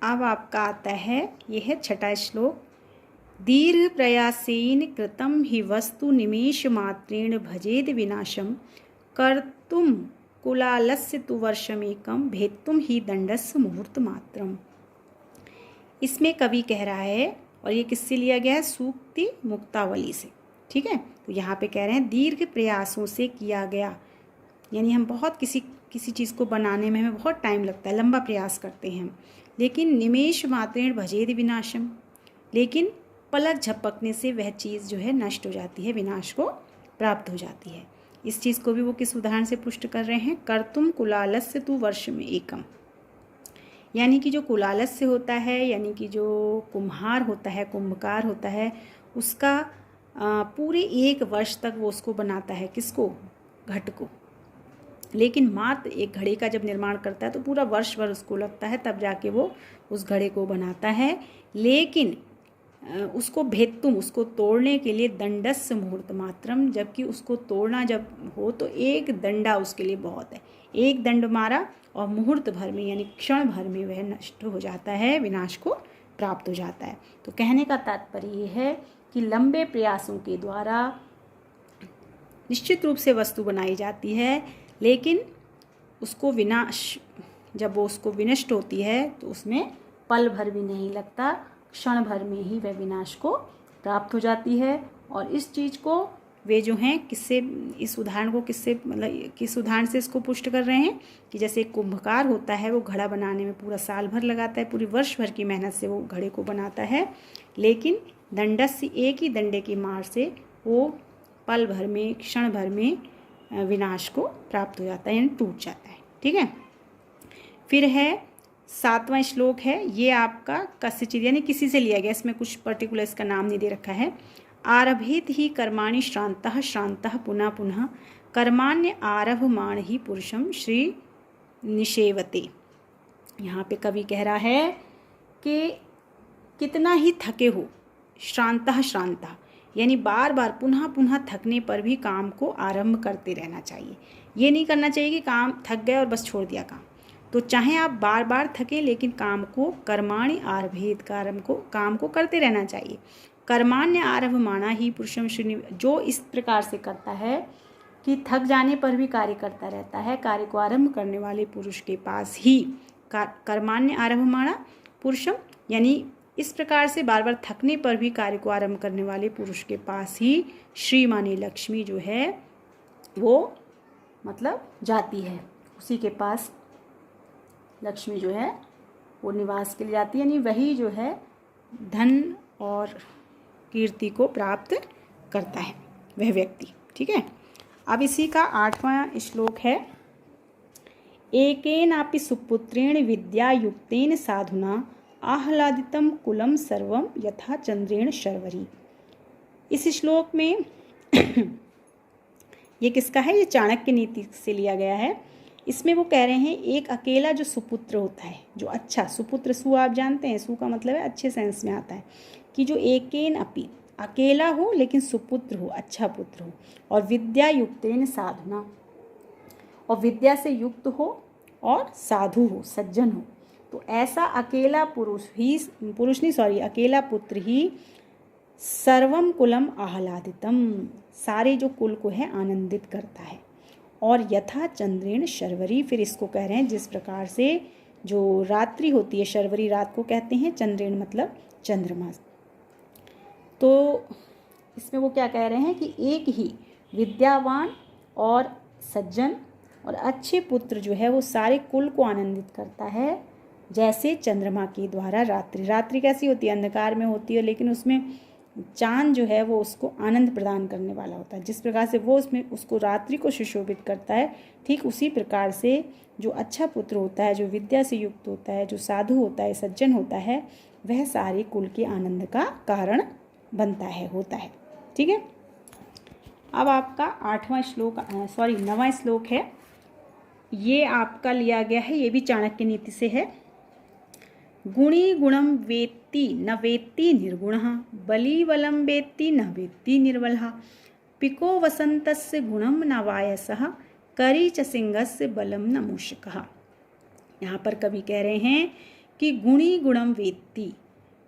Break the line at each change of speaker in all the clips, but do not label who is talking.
अब आपका आता है, यह है छठा श्लोक। दीर्घ प्रयासेन कृतं हि वस्तु निमेष मात्रेण भजेद विनाशम कर्तुम कुलालस्य तु वर्षमेकम भेत्तुम ही दंडस्य मुहूर्त मात्रम। इसमें कवि कह रहा है, और ये किससे लिया गया है? सूक्ति मुक्तावली से। ठीक है, तो यहाँ पे कह रहे हैं दीर्घ प्रयासों से किया गया, यानी हम बहुत किसी चीज़ को बनाने में हमें बहुत टाइम लगता है, लंबा प्रयास करते हैं हम, लेकिन निमेष मात्रेण भजेद विनाशम, लेकिन पलक झपकने से वह चीज़ जो है नष्ट हो जाती है, विनाश को प्राप्त हो जाती है। इस चीज़ को भी वो किस उदाहरण से पुष्ट कर रहे हैं? कर्तुम कुलालस्य तु वर्ष में एकम, यानी कि जो कुलालस्य होता है, यानी कि जो कुम्हार होता है, कुंभकार होता है, उसका पूरे 1 वर्ष तक वो उसको बनाता है, किसको? घट को। लेकिन मात्र एक घड़े का जब निर्माण करता है तो पूरा वर्ष भर उसको लगता है, तब जाके वो उस घड़े को बनाता है। लेकिन उसको भेत्तुम, उसको तोड़ने के लिए दंडस्य मुहूर्त मात्रम, जबकि उसको तोड़ना जब हो तो 1 दंडा उसके लिए बहुत है। 1 दंड मारा और मुहूर्त भर में, यानी क्षण भर में वह नष्ट हो जाता है, विनाश को प्राप्त हो जाता है। तो कहने का तात्पर्य यह है कि लंबे प्रयासों के द्वारा निश्चित रूप से वस्तु बनाई जाती है, लेकिन उसको विनाश, जब वो उसको विनष्ट होती है तो उसमें पल भर भी नहीं लगता, क्षण भर में ही वह विनाश को प्राप्त हो जाती है। और इस चीज़ को वे जो हैं किससे, इस उदाहरण को किससे, मतलब किस उदाहरण से इसको पुष्ट कर रहे हैं कि जैसे एक कुंभकार होता है, वो घड़ा बनाने में पूरा साल भर लगाता है, पूरी वर्ष भर की मेहनत से वो घड़े को बनाता है, लेकिन दंडस्य, एक ही डंडे की मार से वो पल भर में, क्षण भर में विनाश को प्राप्त हो जाता है, यानी टूट जाता है। ठीक है, फिर है 7वां श्लोक है, ये आपका कस्यचित्, यानी किसी से लिया गया, इसमें कुछ पर्टिकुलर इसका नाम नहीं दे रखा है। आरभेत ही कर्माणि श्रान्तः श्रान्तः पुनः पुनः कर्माण्य आरभमाण ही पुरुषम श्री निषेवते। यहाँ पे कवि कह रहा है कि कितना ही थके हो, श्रान्तः श्रान्तः, यानी बार बार पुनः पुनः थकने पर भी काम को आरंभ करते रहना चाहिए। ये नहीं करना चाहिए कि काम थक गए और बस छोड़ दिया काम। तो चाहे आप बार बार थकें, लेकिन काम को कर्माणि आरभेत, काम को करते रहना चाहिए। कर्माण्य आरभमाणा ही पुरुषम श्री, जो इस प्रकार से करता है कि थक जाने पर भी कार्य करता रहता है, कार्य को आरंभ करने वाले पुरुष के पास ही कर्माण्य आरभमाणा पुरुषम, यानी इस प्रकार से बार बार थकने पर भी कार्य को आरंभ करने वाले पुरुष के पास ही श्री मानी लक्ष्मी जो है वो मतलब जाती है, उसी के पास लक्ष्मी जो है वो निवास के लिए जाती है, यानी वही जो है धन और कीर्ति को प्राप्त करता है वह व्यक्ति। ठीक है, अब इसी का 8वां श्लोक है। एकेनापि सुपुत्रेण विद्यायुक्तेन साधुना आह्लादितं कुलं सर्वं यथा चंद्रेण शर्वरी। इस श्लोक में ये किसका है? ये चाणक्य नीति से लिया गया है। इसमें वो कह रहे हैं एक अकेला जो सुपुत्र होता है, जो अच्छा सुपुत्र, सु आप जानते हैं, सु का मतलब है अच्छे सेंस में आता है, कि जो एकेन अपि, अकेला हो लेकिन सुपुत्र हो, अच्छा पुत्र हो, और विद्या युक्तेन साधुना, और विद्या से युक्त हो और साधु हो, सज्जन हो। तो ऐसा अकेला अकेला पुत्र ही सर्वम कुलम आह्लादितम, सारे जो कुल को है आनंदित करता है। और यथा चंद्रेण शर्वरी, फिर इसको कह रहे हैं जिस प्रकार से जो रात्रि होती है, शर्वरी रात को कहते हैं, चंद्रेण मतलब चंद्रमा। तो इसमें वो क्या कह रहे हैं कि एक ही विद्यावान और सज्जन और अच्छे पुत्र जो है वो सारे कुल को आनंदित करता है, जैसे चंद्रमा के द्वारा रात्रि कैसी होती है? अंधकार में होती है, लेकिन उसमें चांद जो है वो उसको आनंद प्रदान करने वाला होता है। जिस प्रकार से वो उसमें उसको रात्रि को सुशोभित करता है, ठीक उसी प्रकार से जो अच्छा पुत्र होता है, जो विद्या से युक्त होता है, जो साधु होता है, सज्जन होता है, वह सारे कुल के आनंद का कारण बनता है, होता है। ठीक है, अब आपका 9वां श्लोक है, ये आपका लिया गया है, ये भी चाणक्य नीति से है। गुणी गुणम वेत्ति न वेत्ति निर्गुणः, बली बलम वेत्ति न वेत्ति निर्बलः, पिको वसंतस्य गुणम न वायसः, करी च सिंहस्य बलम न मूषकः। यहाँ पर कवि कह रहे हैं कि गुणी गुणम वेत्ति,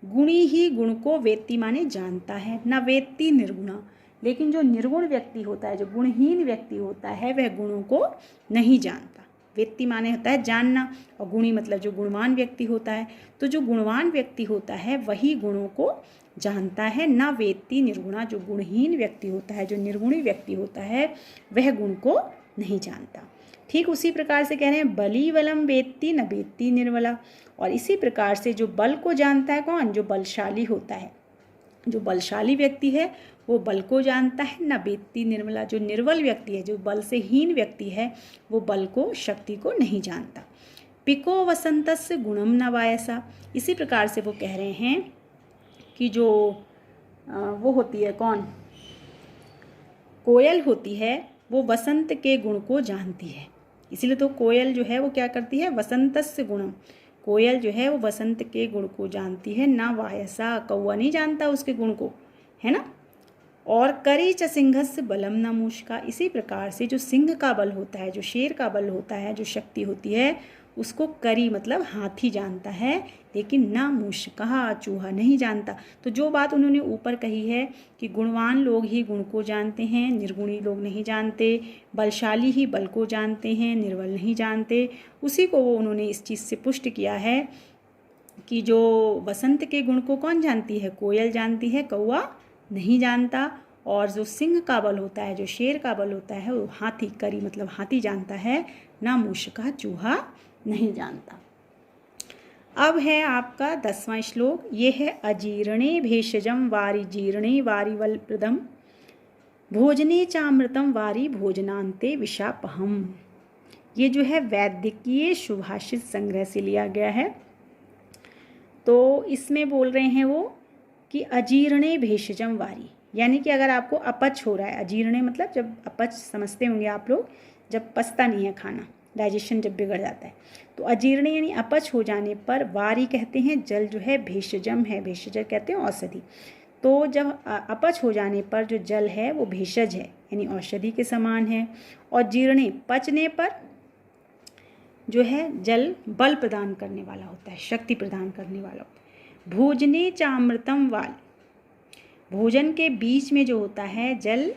गुणी ही गुण को वेत्ति माने जानता है, न वेत्ति निर्गुणा, लेकिन जो निर्गुण व्यक्ति होता है, जो गुणहीन व्यक्ति होता है, वह गुणों को नहीं जानता। वेत्ति माने होता है जानना, और गुणी मतलब जो गुणवान व्यक्ति होता है। तो जो गुणवान व्यक्ति होता है वही गुणों को जानता है, न वेत्ति निर्गुणा, जो गुणहीन व्यक्ति होता है, जो निर्गुणी व्यक्ति होता है, वह गुण को नहीं जानता। ठीक उसी प्रकार से कह रहे हैं बली बलम वेत्ति न वेत्ति निर्बला, और इसी प्रकार से जो बल को जानता है कौन, जो बलशाली होता है, जो बलशाली व्यक्ति है वो बल को जानता है, न वेत्ति निर्बला, जो निर्बल व्यक्ति है, जो बल से हीन व्यक्ति है, वो बल को, शक्ति को नहीं जानता। पिको वसंतस्य गुणम न वायसा, इसी प्रकार से वो कह रहे हैं कि जो वो होती है कौन, कोयल होती है, वो वसंत के गुण को जानती है। इसीलिए तो कोयल जो है वो क्या करती है, वसंतस्य गुणम, कोयल जो है वो वसंत के गुण को जानती है, ना वायसा, कौवा नहीं जानता उसके गुण को, है ना। और करी च सिंहस्य बलम न मूषका, इसी प्रकार से जो सिंह का बल होता है, जो शेर का बल होता है, जो शक्ति होती है, उसको करी मतलब हाथी जानता है, लेकिन ना मूषका, चूहा नहीं जानता। तो जो बात उन्होंने ऊपर कही है कि गुणवान लोग ही गुण को जानते हैं, निर्गुणी लोग नहीं जानते, बलशाली ही बल को जानते हैं, निर्बल नहीं जानते, उसी को वो उन्होंने इस चीज़ से पुष्ट किया है कि जो वसंत के गुण को कौन जानती है, कोयल जानती है, कौवा नहीं जानता। और जो सिंह का बल होता है, जो शेर का बल होता है, वो हाथी, करी मतलब हाथी जानता है, ना मूषका, चूहा नहीं जानता। अब है आपका 10वां श्लोक, ये है अजीर्णे भेषजम वारि जीर्णे वारिवल प्रदम भोजने चामृतम वारि भोजनांते विषापहम। ये जो है वैदिकीय सुभाषित संग्रह से लिया गया है। तो इसमें बोल रहे हैं वो कि अजीर्णे भेषजम वारि, यानी कि अगर आपको अपच हो रहा है, अजीर्णे मतलब जब अपच समझते होंगे आप लोग, जब पचता नहीं है खाना, डाइजेशन जब बिगड़ जाता है, तो अजीर्ण यानी अपच हो जाने पर, वारी कहते हैं जल जो है, भेषजम है, भेषज कहते हैं औषधि। तो जब अपच हो जाने पर जो जल है वो भेषज है, यानी औषधि के समान है। और जीर्णे पचने पर जो है जल बल प्रदान करने वाला होता है, शक्ति प्रदान करने वाला होता है। भोजने चामृतम वाल, भोजन के बीच में जो होता है जल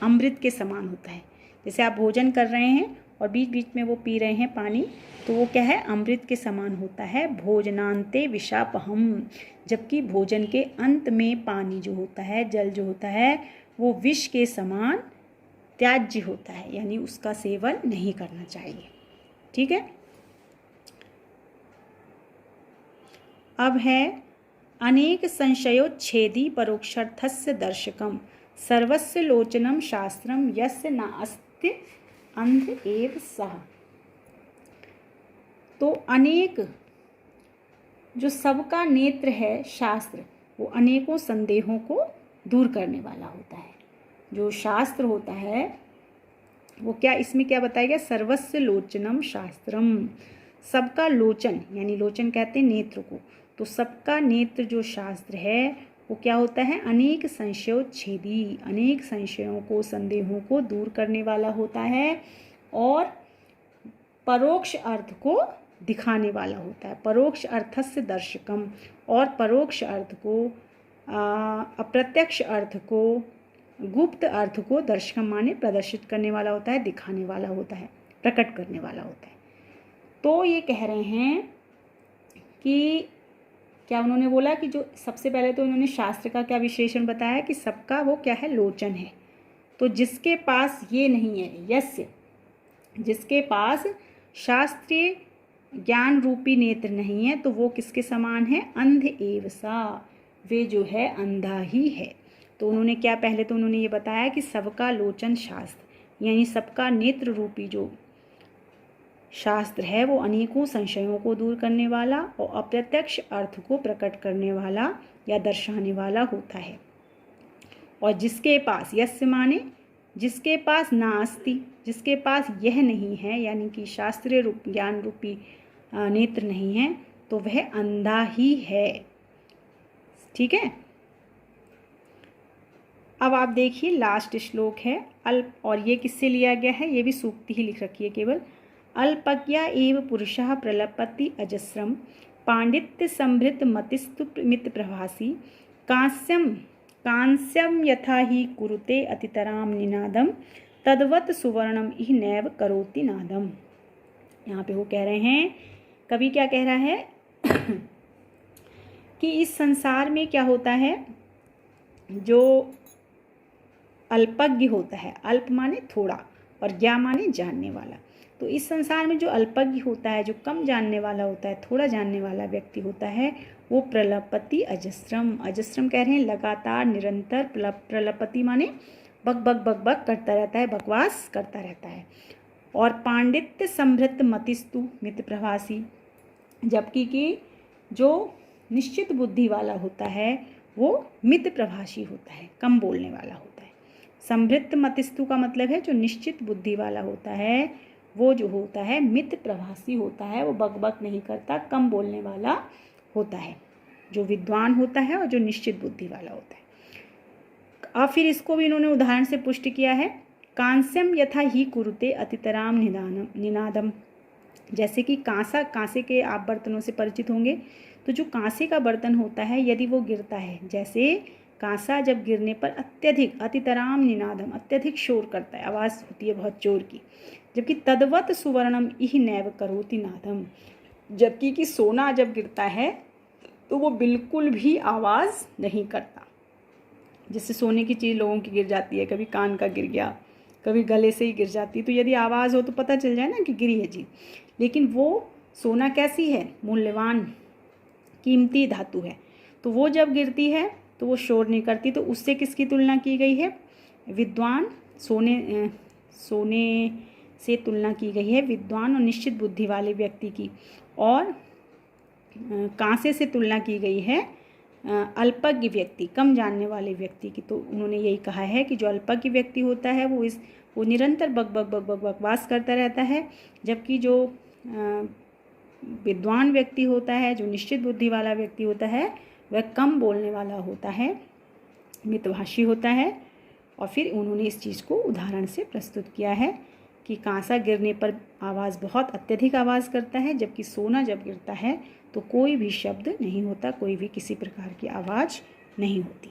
अमृत के समान होता है। जैसे आप भोजन कर रहे हैं और बीच बीच में वो पी रहे हैं पानी, तो वो क्या है, अमृत के समान होता है। भोजनांते विषापहम, जबकि भोजन के अंत में पानी जो होता है, जल जो होता है, वो विष के समान त्याज्य होता है, यानी उसका सेवन नहीं करना चाहिए। ठीक है। अब है अनेक संशयोच्छेदी परोक्षर्थस्य दर्शकम सर्वस्य लोचनम शास्त्रम यस्य नास्ति अंध एव सह। तो अनेक, जो सबका नेत्र है शास्त्र, वो अनेकों संदेहों को दूर करने वाला होता है। जो शास्त्र होता है वो क्या, इसमें क्या बताया गया, सर्वस्य लोचनम शास्त्रम, सबका लोचन, यानी लोचन कहते हैं नेत्र को, तो सबका नेत्र जो शास्त्र है वो क्या होता है, अनेक संशयोच्छेदी, अनेक संशयों को, संदेहों को दूर करने वाला होता है, और परोक्ष अर्थ को दिखाने वाला होता है। परोक्ष अर्थस्य दर्शकम, और परोक्ष अर्थ को, अप्रत्यक्ष अर्थ को, गुप्त अर्थ को दर्शकम माने प्रदर्शित करने वाला होता है, दिखाने वाला होता है, प्रकट करने वाला होता है। तो ये कह रहे हैं कि क्या उन्होंने बोला कि जो सबसे पहले तो उन्होंने शास्त्र का क्या विशेषण बताया कि सबका वो क्या है, लोचन है। तो जिसके पास ये नहीं है, यस्य, जिसके पास शास्त्रीय ज्ञान रूपी नेत्र नहीं है, तो वो किसके समान है, अंध एव सा, वे जो है अंधा ही है। तो उन्होंने क्या, पहले तो उन्होंने ये बताया कि सबका लोचन शास्त्र, यानी सबका नेत्र रूपी जो शास्त्र है वो अनेकों संशयों को दूर करने वाला और अप्रत्यक्ष अर्थ को प्रकट करने वाला या दर्शाने वाला होता है। और जिसके पास, यस्य माने जिसके पास नास्ति, जिसके पास यह नहीं है, यानी कि शास्त्रीय रूप ज्ञान रूपी नेत्र नहीं है, तो वह अंधा ही है। ठीक है। अब आप देखिए लास्ट श्लोक है अल्प, और ये किससे लिया गया है, ये भी सूक्ति ही लिख रखी है केवल। अल्पज्ञा एव पुरुषः प्रलपति अजस्रम पांडित्य संभृत मतिस्तु मित प्रभासी कांस्यम कांस्यम यथा ही कुरुते अतितराम निनादम तद्वत सुवर्णम इह नैव करोति नादम। यहाँ पे वो कह रहे हैं, कवि क्या कह रहा है कि इस संसार में क्या होता है, जो अल्पज्ञ होता है, अल्प माने थोड़ा और ज्ञा माने जानने वाला, तो इस संसार में जो अल्पज्ञ होता है, जो कम जानने वाला होता है, थोड़ा जानने वाला व्यक्ति होता है, वो प्रलपति अजस्रम, अजस्रम कह रहे हैं लगातार निरंतर, प्रलपति माने बक बक बक बक करता रहता है, बकवास करता रहता है। और पांडित्य समृद्ध मतिस्तु मित प्रभासी, जबकि कि जो निश्चित बुद्धि वाला होता है वो मित प्रभाषी होता है, कम बोलने वाला होता है। समृद्ध मतिस्तु का मतलब है जो निश्चित बुद्धि वाला होता है वो जो होता है मित प्रभाषी होता है, वो बकबक नहीं करता, कम बोलने वाला होता है, जो विद्वान होता है और जो निश्चित बुद्धि वाला होता है। अब फिर इसको भी इन्होंने उदाहरण से पुष्ट किया है, कांस्यम यथा ही कुरुते अतितराम निनादम, जैसे कि कांसा, कांसे के आप बर्तनों से परिचित होंगे, तो जो कांसे का बर्तन होता है यदि वो गिरता है, जैसे कांसा जब गिरने पर अत्यधिक, अतितराम निनादम, अत्यधिक शोर करता है, आवाज़ होती है बहुत जोर की, जबकि तद्वत सुवर्णम इह नैव करोति नादम, जबकि कि सोना जब गिरता है तो वो बिल्कुल भी आवाज़ नहीं करता। जैसे सोने की चीज़ लोगों की गिर जाती है, कभी कान का गिर गया, कभी गले से ही गिर जाती है, तो यदि आवाज़ हो तो पता चल जाए ना कि गिरी है जी। लेकिन वो सोना कैसी है, मूल्यवान कीमती धातु है, तो वो जब गिरती है तो वो शोर नहीं करती। तो उससे किसकी तुलना की गई है, विद्वान, सोने से तुलना की गई है विद्वान और निश्चित बुद्धि वाले व्यक्ति की, और कांसे से तुलना की गई है अल्पज्ञ व्यक्ति, कम जानने वाले व्यक्ति की। तो उन्होंने यही कहा है कि जो अल्पज्ञ व्यक्ति होता है वो निरंतर बकवास करता रहता है, जबकि जो विद्वान व्यक्ति होता है, जो निश्चित बुद्धि वाला व्यक्ति होता है, वह कम बोलने वाला होता है, मितभाषी होता है। और फिर उन्होंने इस चीज़ को उदाहरण से प्रस्तुत किया है कि कांसा गिरने पर आवाज़, बहुत अत्यधिक आवाज़ करता है, जबकि सोना जब गिरता है तो कोई भी शब्द नहीं होता, कोई भी किसी प्रकार की आवाज़ नहीं होती।